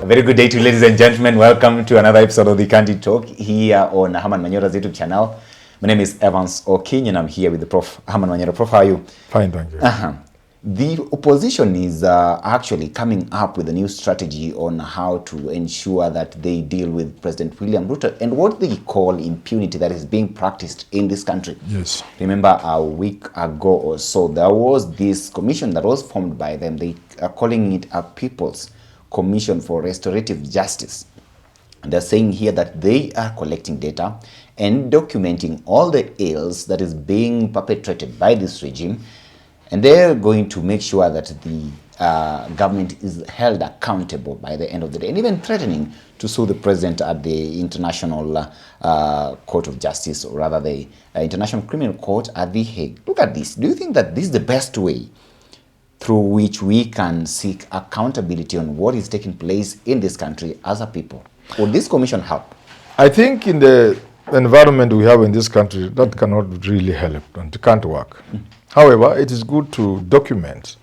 A very good day to you, ladies and gentlemen. Welcome to another episode of the Candid Talk here on Herman Manyora's YouTube channel. My name is Evans Okin and I'm here with the Prof. Herman Manyora. Prof, how are you? Fine, thank you. The opposition is actually coming up with a new strategy on how to ensure that they deal with President William Ruto and what they call impunity that is being practiced in this country. Yes. Remember a week ago or so, there was this commission that was formed by them. They are calling it a People's Commission for Restorative Justice. And they're saying here that they are collecting data and documenting all the ills that is being perpetrated by this regime. And they're going to make sure that the government is held accountable by the end of the day, and even threatening to sue the president at the International Court of Justice, or rather the International Criminal Court at The Hague. Look at this. Do you think that this is the best way through which we can seek accountability on what is taking place in this country as a people? Would this commission help? I think in the environment we have in this country, that cannot really help and it can't work. However, it is good to document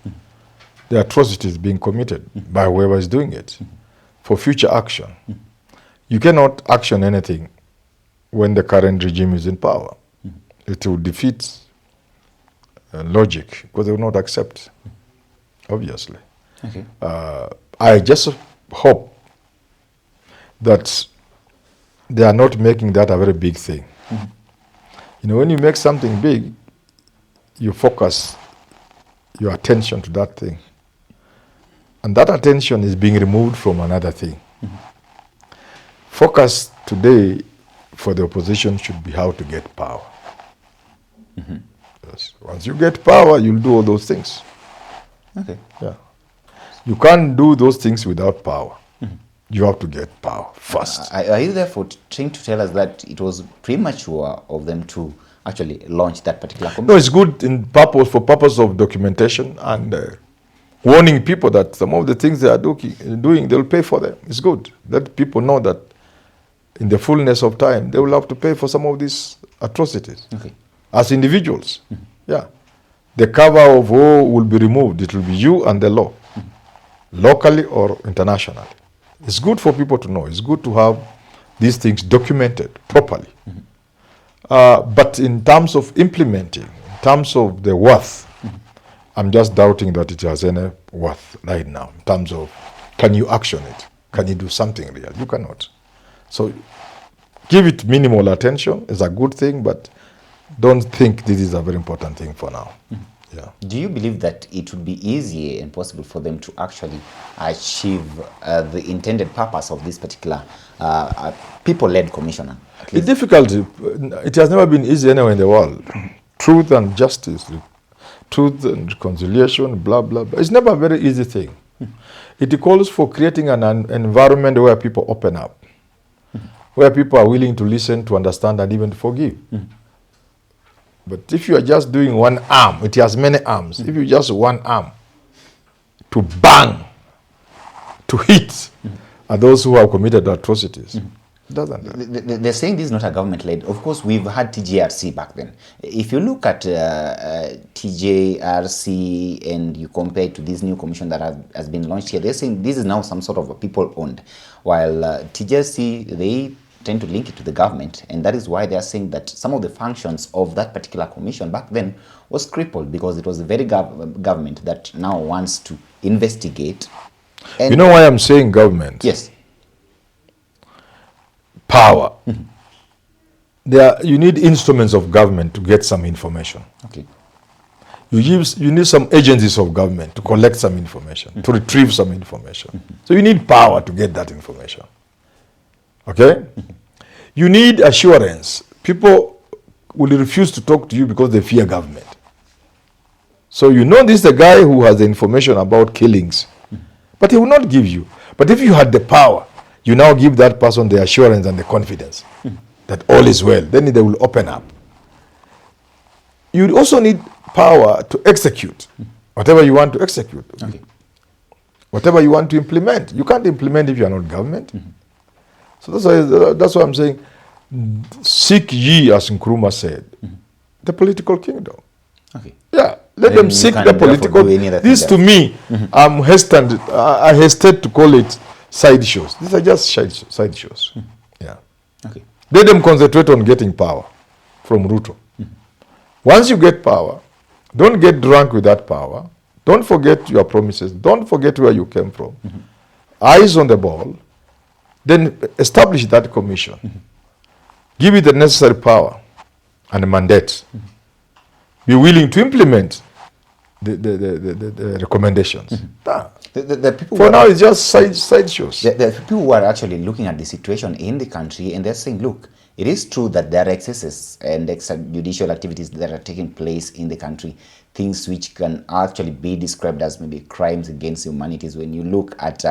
the atrocities being committed by whoever is doing it for future action. You cannot action anything when the current regime is in power. It will defeat logic because they will not accept, obviously. Okay. I just hope that they are not making that a very big thing. You know, when you make something big, you focus your attention to that thing. And that attention is being removed from another thing. Focus today for the opposition should be how to get power. Yes. Once you get power, you'll do all those things. Okay. Yeah. You can't do those things without power. You have to get power first. Are you therefore trying to tell us that it was premature of them to actually launch that particular commission? No, it's good for purpose of documentation and warning people that some of the things they are doing, they'll pay for them. It's good. Let people know that in the fullness of time, they will have to pay for some of these atrocities. Okay. As individuals. Yeah. The cover of all will be removed. It will be you and the law, locally or internationally. It's good for people to know. It's good to have these things documented properly. But in terms of implementing, in terms of the worth, I'm just doubting that it has any worth right now. In terms of, can you action it? Can you do something real? You cannot. So give it minimal attention. It's a good thing, but don't think this is a very important thing for now. Yeah. Do you believe that it would be easier and possible for them to actually achieve the intended purpose of this particular people-led commissioner? It's difficult. It has never been easy anywhere in the world. Truth and justice, truth and reconciliation, blah, blah, blah. It's never a very easy thing. It calls for creating an environment where people open up, where people are willing to listen, to understand, and even to forgive. But if you are just doing one arm, it has many arms. If you just one arm to bang, to hit at those who have committed atrocities, it doesn't. They're saying this is not a government-led. Of course, we've had TJRC back then. If you look at TJRC and you compare it to this new commission that has been launched here, they're saying this is now some sort of a people-owned. While TJRC, they tend to link it to the government, and that is why they are saying that some of the functions of that particular commission back then was crippled because it was the very government that now wants to investigate. And you know why I'm saying government? Yes. Power. You need instruments of government to get some information. Okay. You need some agencies of government to collect some information, to retrieve some information. So you need power to get that information. Okay? You need assurance. People will refuse to talk to you because they fear government. So you know this is the guy who has the information about killings, but he will not give you. But if you had the power, you now give that person the assurance and the confidence that all is well. Then they will open up. You also need power to execute whatever you want to execute. Okay. Whatever you want to implement. You can't implement if you are not government. So that's why I'm saying, seek ye, as Nkrumah said, the political kingdom. Okay. Yeah, let them seek the political. This to me, I'm hesitant. I hesitate to call it side shows. These are just side shows. Yeah. Okay. Let them concentrate on getting power from Ruto. Once you get power, don't get drunk with that power. Don't forget your promises. Don't forget where you came from. Eyes on the ball. Then establish that commission. Give it the necessary power and a mandate. Be willing to implement the recommendations. The people For now, it's just side shows. The people who are actually looking at the situation in the country, and they're saying, look, it is true that there are excesses and extrajudicial activities that are taking place in the country, things which can actually be described as maybe crimes against humanity when you look at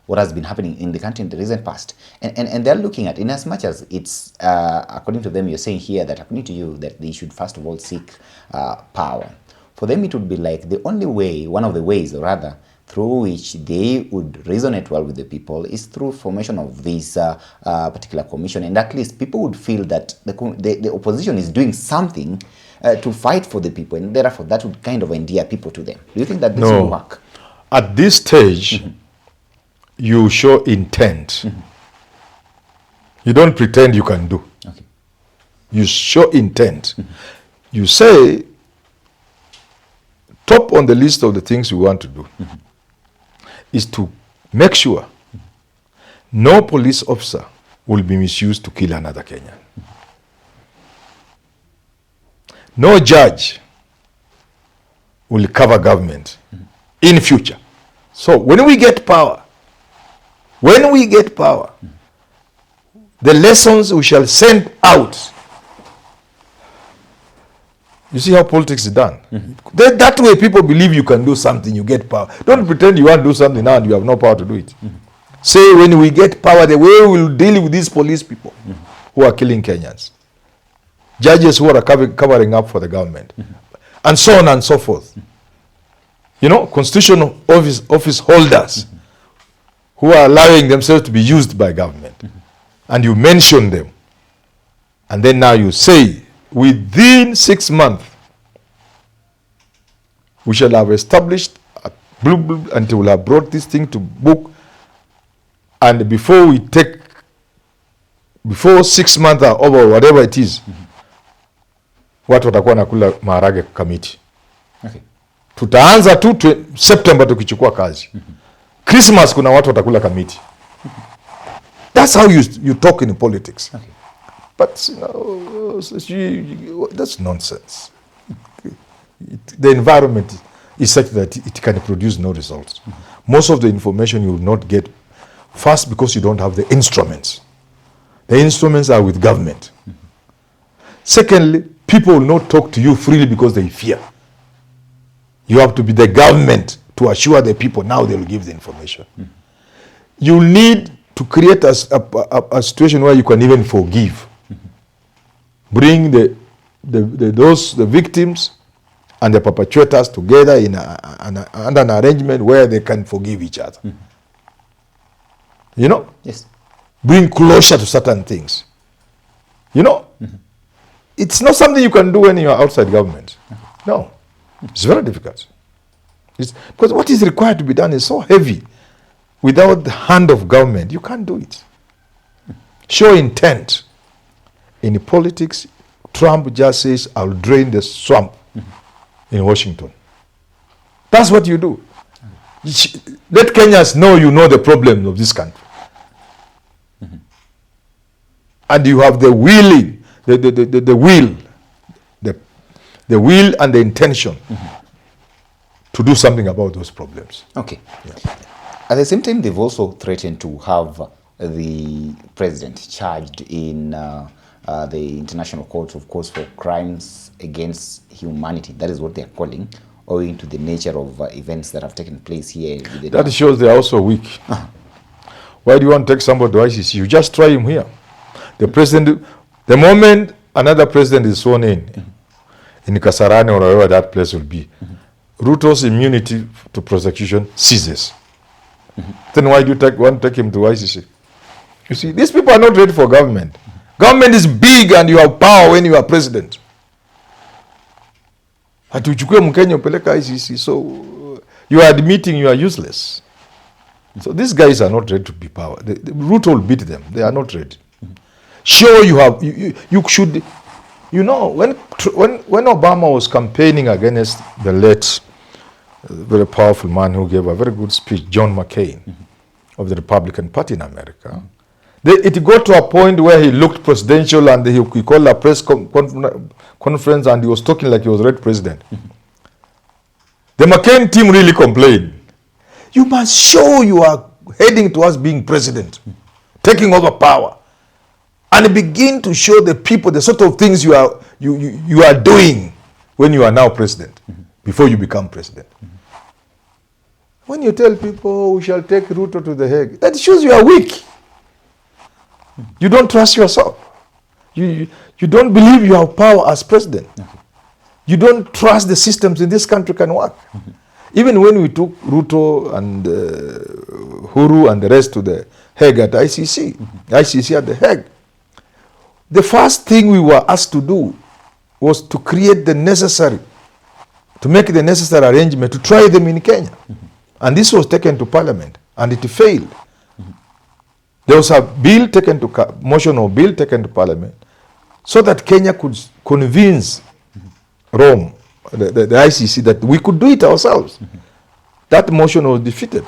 what has been happening in the country in the recent past. And they're looking at, in as much as it's, according to them, you're saying here that, according to you, that they should first of all seek power. For them, it would be like the only way, one of the ways, rather, through which they would resonate well with the people is through formation of this particular commission. And at least people would feel that the opposition is doing something to fight for the people, and therefore that would kind of endear people to them. Do you think that this will work? At this stage, you show intent. You don't pretend you can do. Okay. You show intent. You say, top on the list of the things we want to do is to make sure no police officer will be misused to kill another Kenyan. No judge will cover government in future. So when we get power, the lessons we shall send out. You see how politics is done? That way people believe you can do something, you get power. Don't pretend you want to do something now and you have no power to do it. Say, when we get power, the way we will deal with these police people who are killing Kenyans. Judges who are covering up for the government. And so on and so forth. You know, constitutional office holders who are allowing themselves to be used by government. And you mention them. And then now you say, within 6 months, we shall have established a blue until we have brought this thing to book. And before 6 months are over, whatever it is, watu watakuwa nakula maharage committee. Okay. Tutaanza tu September tukichukua kazi. Christmas kuna watu watakula committee. That's how you talk in politics. Okay. But you know, that's nonsense. The environment is such that it can produce no results. Most of the information you will not get, first because you don't have the instruments. The instruments are with government. Secondly, people will not talk to you freely because they fear. You have to be the government to assure the people now they will give the information. You need to create a situation where you can even forgive. Bring the victims and the perpetrators together in under an arrangement where they can forgive each other. You know? Yes. Bring closure to certain things. You know? It's not something you can do when you are outside government. No. It's very difficult. Because what is required to be done is so heavy. Without the hand of government, you can't do it. Show intent. In politics, Trump just says, I'll drain the swamp in Washington. That's what you do. Let Kenyans know you know the problem of this country. And you have the willing, the will and the intention to do something about those problems. Okay. Yeah. At the same time, they've also threatened to have the president charged in the International Court, of course, for crimes against humanity. That is what they're calling, owing to the nature of events that have taken place here. That shows they are also weak. Why do you want to take somebody to ICC? You just try him here. The president, the moment another president is sworn in Kasarani or wherever that place will be, Ruto's immunity to prosecution ceases. Then why do you want to take him to ICC? You see, these people are not ready for government. Government is big and you have power when you are president. Hatuchukue Mkenya upeleka ICC, so you are admitting you are useless. So these guys are not ready to be power. The Ruto will beat them. They are not ready. Sure, you should, when Obama was campaigning against the late, very powerful man who gave a very good speech, John McCain, of the Republican Party in America, it got to a point where he looked presidential and he called a press conference and he was talking like he was red president. The McCain team really complained. You must show you are heading towards being president, taking over power, and begin to show the people the sort of things you are doing when you are now president, before you become president. When you tell people we shall take Ruto to the Hague, that shows you are weak. You don't trust yourself. You don't believe you have power as president. You don't trust the systems in this country can work. Even when we took Ruto and Huru and the rest to the Hague at ICC, ICC at the Hague, the first thing we were asked to do was to create the necessary, to make the necessary arrangement to try them in Kenya. And this was taken to Parliament and it failed. There was a bill taken to, motion or bill taken to Parliament so that Kenya could convince Rome, the ICC, that we could do it ourselves. That motion was defeated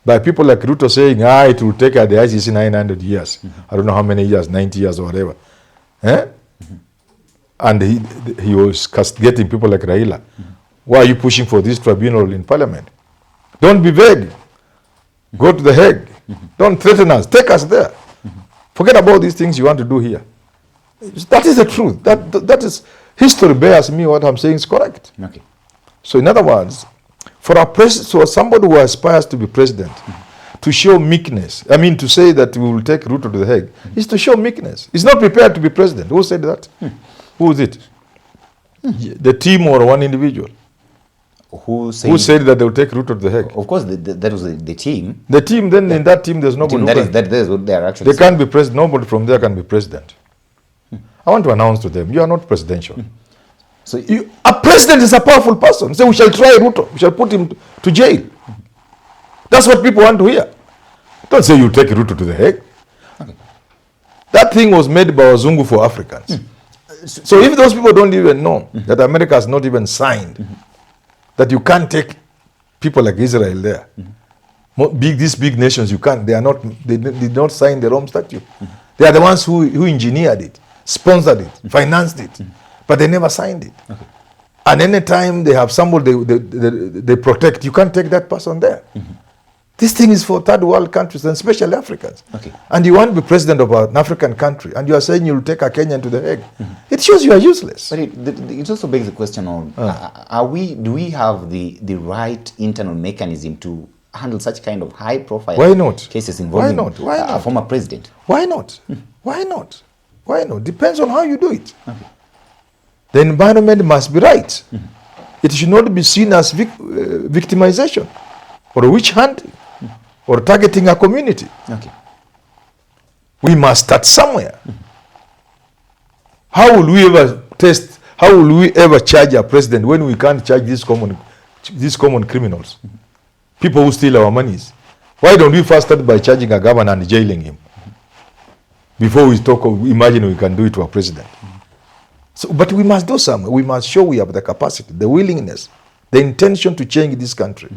by people like Ruto saying, it will take at the ICC 900 years. I don't know how many years, 90 years or whatever. And he was castigating people like Raila. Why are you pushing for this tribunal in Parliament? Don't be vague. Go to the Hague. Don't threaten us. Take us there. Forget about these things you want to do here. That is the truth. That is, history bears me what I'm saying is correct. Okay. So in other words, for somebody who aspires to be president, to show meekness, I mean to say that we will take Ruto to the Hague, is to show meekness. He's not prepared to be president. Who said that? Who is it? The team or one individual? Who said that they will take Ruto to the Hague? Of course, that was the team. The team, then in that team, there's nobody. That is what they are actually They can't be president. Nobody from there can be president. I want to announce to them, you are not presidential. So a president is a powerful person. Say, we shall try Ruto. We shall put him to jail. That's what people want to hear. Don't say you take Ruto to the Hague. Okay. That thing was made by Wazungu for Africans. So if those people don't even know that America has not even signed, that you can't take people like Israel there. These big nations, you can't. They did not sign the Rome Statute. They are the ones who engineered it, sponsored it, financed it, but they never signed it. Okay. And any time they have somebody they protect, you can't take that person there. This thing is for third world countries and especially Africans. Okay. And you want to be president of an African country and you are saying you'll take a Kenyan to the Hague. It shows you are useless. But it also begs the question of, do we have the right internal mechanism to handle such kind of high profile cases involving a former president? Why not? Why not? Why not? Depends on how you do it. Okay. The environment must be right. It should not be seen as victimization or witch hunting or targeting a community. Okay. We must start somewhere. How will we ever test, how will we ever charge a president when we can't charge these common criminals? People who steal our monies. Why don't we first start by charging a governor and jailing him? Before we talk of, imagine we can do it to a president. So, but we must do something. We must show we have the capacity, the willingness, the intention to change this country.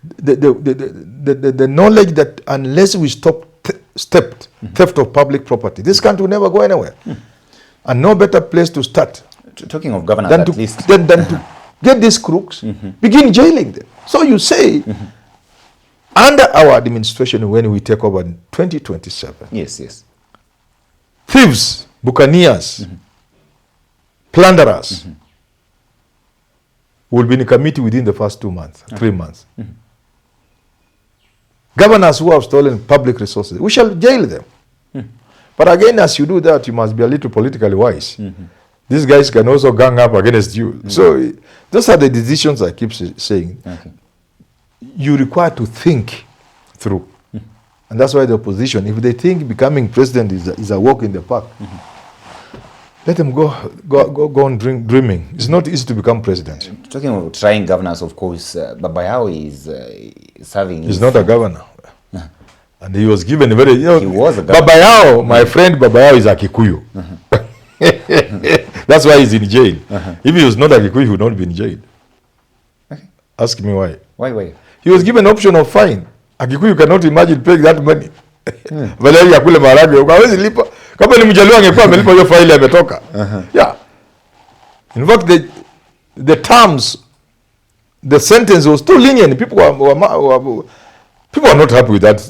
The knowledge that unless we stop theft of public property, this country will never go anywhere. And no better place to start. Talking of governance, than at to, least. Than to get these crooks, begin jailing them. So you say, under our administration, when we take over in 2027, yes, thieves, buccaneers, plunderers will be in a committee within the first 2 months, 3 months. Governors who have stolen public resources, we shall jail them. But again, as you do that, you must be a little politically wise. These guys can also gang up against you. So those are the decisions I keep saying. Okay. You require to think through. And that's why the opposition, if they think becoming president is a walk in the park, Let them go on dreaming. It's not easy to become president. Talking about trying governance, of course, Baba Yao is serving. He's not a governor. And he was given a very, he was a governor. Baba Yao, my friend Baba Yao is a Kikuyu. That's why he's in jail. If he was not a Kikuyu, he would not be in jail. Okay. Ask me why. Why? He was given option of fine. A Kikuyu cannot imagine paying that money. Badala ya kule maharagwe, hawezi lipa. Kama ni Mjaluo angekuwa amelipa hiyo faili ametoka. Yeah. In fact, the terms, the sentence was too lenient. People are not happy with that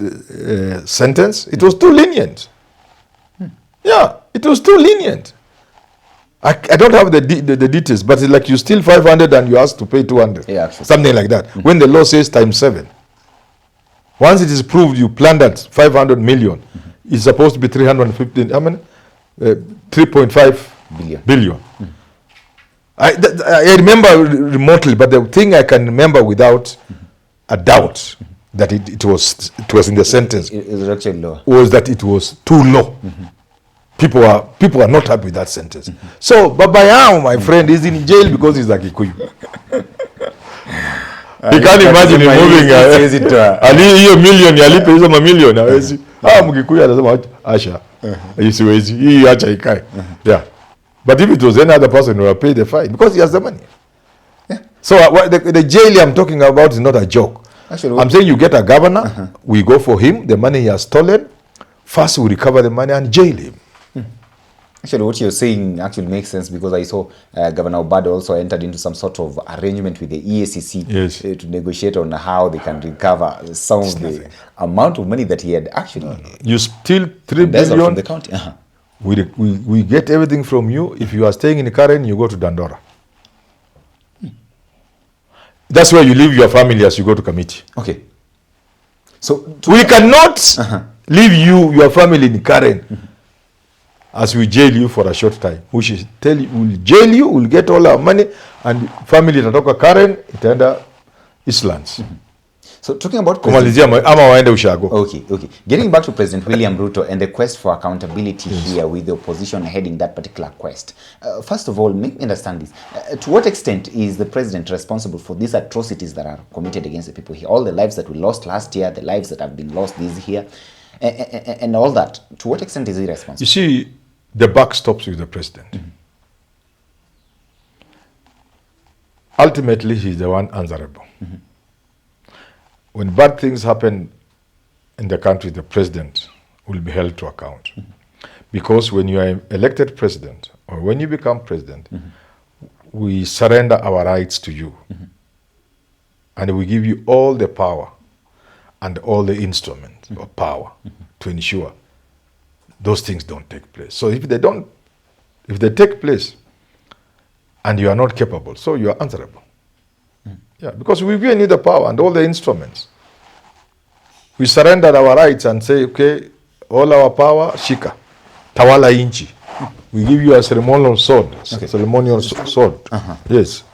sentence. It was too lenient. Yeah, it was too lenient. I don't have the details, but it's like you steal 500 and you ask to pay 200. Yeah, actually. Something like that. When the law says times 7. Once it is proved you plundered 500 million, it's supposed to be 350, how many? 3.5 billion. I remember remotely, but the thing I can remember without a doubt that it was in the sentence It was actually low. was that it was too low. People are not happy with that sentence. So Baba Yao, my friend, is in jail because he's a Kikuyu. He can't imagine moving hiyo million alipe hizo mamilion hawezi. Mkikuyu anasema acha. Isiwezi. Hii acha ikae. Yeah. But if it was any other person who would pay the fine because he has the money. Yeah. So the jail I'm talking about is not a joke. Actually, I'm saying you get a governor, we go for him, the money he has stolen, first we recover the money and jail him. Actually, what you're saying actually makes sense because I saw Governor Obado also entered into some sort of arrangement with the EACC to negotiate on how they can recover some of the amount of money that he had actually. You steal 3 billion from the county. We get everything from you. If you are staying in Karen, you go to Dandora. That's where you leave your family as you go to committee. Okay. So we cannot leave your family in Karen as we jail you for a short time. We should tell you, we'll jail you, we'll get all our money, and family itatoka Karen, itaenda Eastlands. So talking about Okay. Getting back to President William Ruto and the quest for accountability here with the opposition heading that particular quest. First of all, make me understand this. To what extent is the president responsible for these atrocities that are committed against the people here? All the lives that we lost last year, the lives that have been lost this year, and all that. To what extent is he responsible? You see, the buck stops with the president. Ultimately, he's the one answerable. When bad things happen in the country, the president will be held to account. Because when you are elected president, or when you become president, we surrender our rights to you. And we give you all the power and all the instruments of power to ensure those things don't take place. So if they take place and you are not capable, so you are answerable. Yeah, because we've given you the power and all the instruments. We surrendered our rights and say, okay, all our power, shika, tawala inchi. We give you a ceremonial sword. Okay. Ceremonial sword. Yes.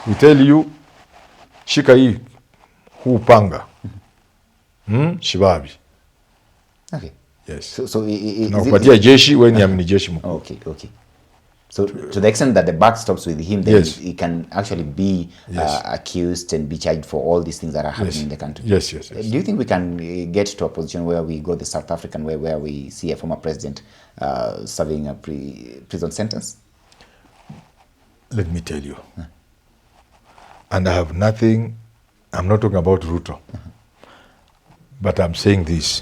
We tell you, shika hii, hupanga. Shibabi. Okay. Yes. So nakupatia jeshi, when ni jeshi mkuu. Okay. So to the extent that the buck stops with him, then he can actually be accused and be charged for all these things that are happening in the country. Yes. Do you think we can get to a position where we go the South African way, where we see a former president serving a prison sentence? Let me tell you. And I have nothing, I'm not talking about Ruto, but I'm saying this.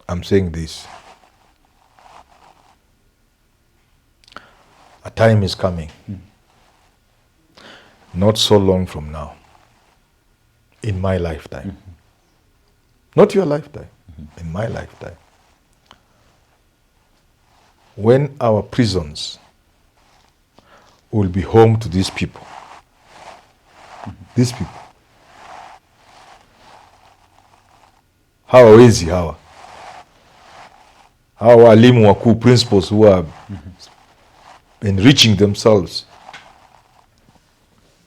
I'm saying this. A time is coming, not so long from now, in my lifetime. Not your lifetime, in my lifetime. When our prisons will be home to these people. These people. Hawawezi hawa. Hawa walimu wakuu, principals who are enriching themselves,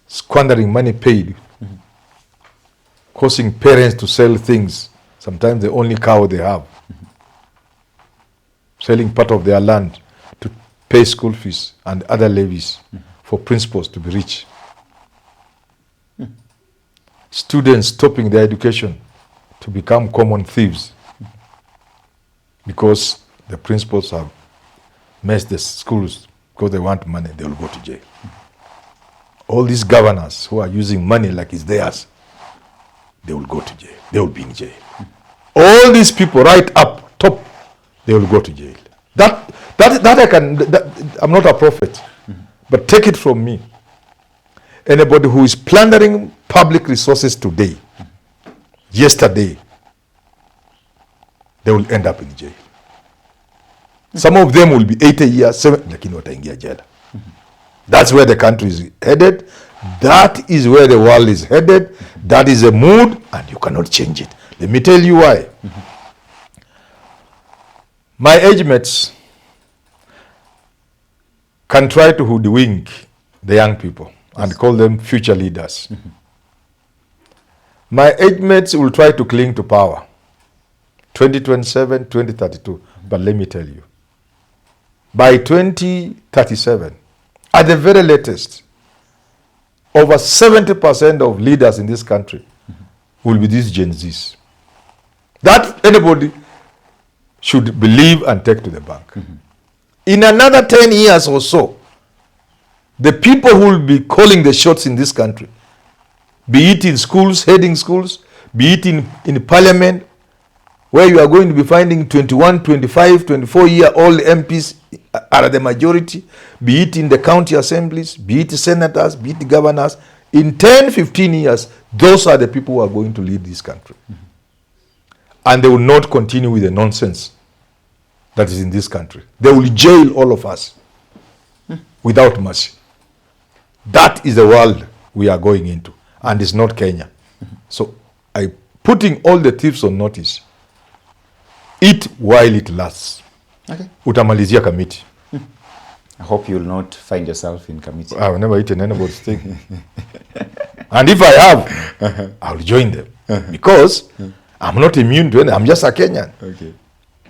squandering money paid, causing parents to sell things, sometimes the only cow they have, selling part of their land to pay school fees and other levies for principals to be rich. Students stopping their education to become common thieves because the principals have messed the schools because they want money, they will go to jail. All these governors who are using money like it's theirs, they will go to jail. They will be in jail. All these people right up top, they will go to jail. That I can, I'm not a prophet, but take it from me. Anybody who is plundering public resources today, yesterday, they will end up in jail. Some of them will be 80 years, 7, lakini wataingia jela. That's where the country is headed. That is where the world is headed. That is a mood, and you cannot change it. Let me tell you why. My age mates can try to hoodwink the young people and call them future leaders. My age mates will try to cling to power. 2027, 2032. But let me tell you, by 2037, at the very latest, over 70% of leaders in this country will be these Gen Zs. That anybody should believe and take to the bank. In another 10 years or so, the people who will be calling the shots in this country, be it in schools, heading schools, be it in parliament, where you are going to be finding 21, 25, 24-year-old MPs are the majority, be it in the county assemblies, be it senators, be it governors. In 10, 15 years, those are the people who are going to lead this country. And they will not continue with the nonsense that is in this country. They will jail all of us without mercy. That is the world we are going into, and it's not Kenya. So I putting all the thieves on notice. Eat while it lasts. Okay. Utamalizia committee. I hope you will not find yourself in committee. I've never eaten anybody's thing. And if I have, I'll join them. Because I'm not immune to anything. I'm just a Kenyan. Okay.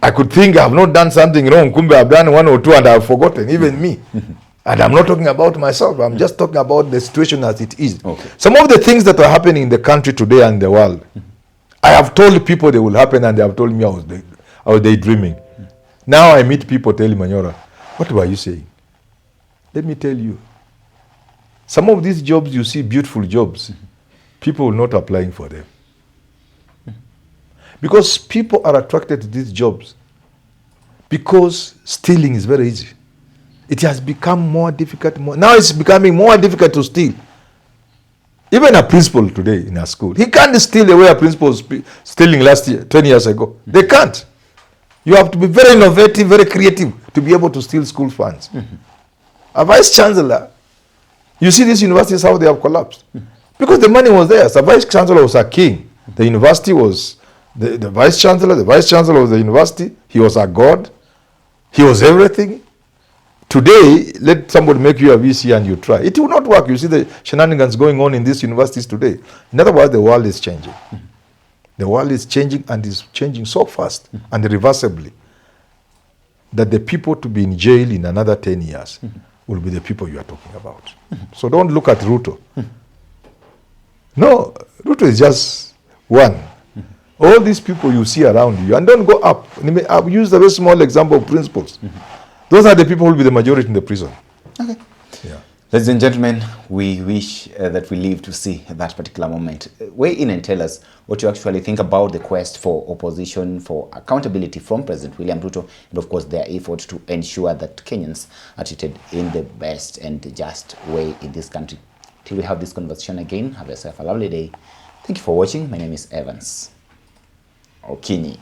I could think I've not done something wrong. Kumbe I've done one or two and I've forgotten, even me. And I'm not talking about myself. I'm just talking about the situation as it is. Okay. Some of the things that are happening in the country today and the world, I have told people they will happen, and they have told me I was daydreaming. Now I meet people telling Manyora, what were you saying? Let me tell you. Some of these jobs you see, beautiful jobs, people are not applying for them. Because people are attracted to these jobs. Because stealing is very easy. It has become more difficult. Now it's becoming more difficult to steal. Even a principal today in a school, he can't steal the way a principal was stealing last year, 10 years ago. They can't. You have to be very innovative, very creative to be able to steal school funds. A vice chancellor, you see these universities, how they have collapsed. Because the money was there. The vice chancellor was a king. The university was the vice chancellor. The vice chancellor was the university. He was a god. He was everything. Today, let somebody make you a VC and you try. It will not work. You see the shenanigans going on in these universities today. In other words, the world is changing. The world is changing, and is changing so fast and irreversibly that the people to be in jail in another 10 years will be the people you are talking about. So don't look at Ruto. No, Ruto is just one. All these people you see around you, and don't go up. I've used a very small example of principles. Those are the people who will be the majority in the prison. Okay. Yeah. Ladies and gentlemen, we wish that we live to see that particular moment. Weigh in and tell us what you actually think about the quest for opposition, for accountability from President William Ruto, and of course their effort to ensure that Kenyans are treated in the best and just way in this country. Till we have this conversation again, have yourself a lovely day. Thank you for watching. My name is Evans Okini.